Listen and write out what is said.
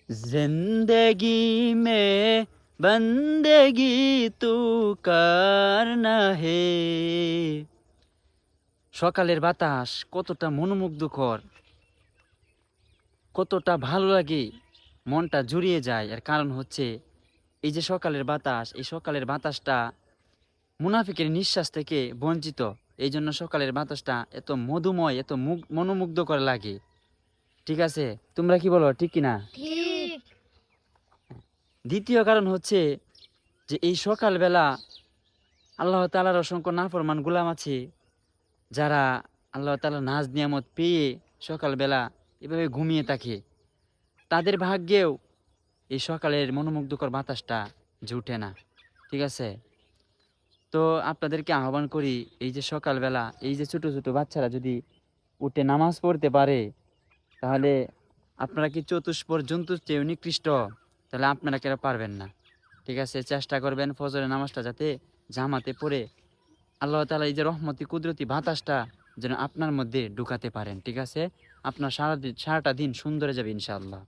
जिंदगी में बंदगी तू करना হে। সকালের বাতাস কতটা মনোমুগ্ধকর, কতটা ভালো লাগে, মনটা জুড়িয়ে যায়। এর কারণ হচ্ছে এই যে সকালের বাতাস, এই সকালের বাতাসটা মুনাফিকের নিঃশ্বাস থেকে বঞ্চিত। এই জন্য সকালের বাতাসটা এত মধুময়, এত মনোমুগ্ধকর লাগে। ঠিক আছে, তোমরা কি বলো, ঠিক কিনা? ঠিক। দ্বিতীয় কারণ হচ্ছে যে এই সকালবেলা আল্লাহ তাআলার অসংখ্য নাফরমান গোলাম আছে, যারা আল্লাহ তাআলার নাজ নিয়ামত পেয়ে সকালবেলা এভাবে ঘুমিয়ে থাকে। তাদের ভাগ্যেও এই সকালের মনোমুগ্ধকর বাতাসটা জুটে না। ঠিক আছে, তো আপনাদেরকে আহ্বান করি, এই যে সকালবেলা এই যে ছোট ছোট বাচ্চারা যদি উঠে নামাজ পড়তে পারে, তাহলে আপনারা কি চতুষ্পদ জন্তুর চেয়ে নিকৃষ্ট? তাহলে আপনারা কেন পারবেন না? ঠিক আছে, চেষ্টা করবেন ফজরের নামাজটা যাতে জামাতে পড়ে আল্লাহ তাআলা এই যে রহমতি কুদরতি বাতাসটা যেন আপনার মধ্যে ঢুকাতে পারেন। ঠিক আছে, আপনার সারাটা দিন সুন্দর যাবে ইনশাআল্লাহ।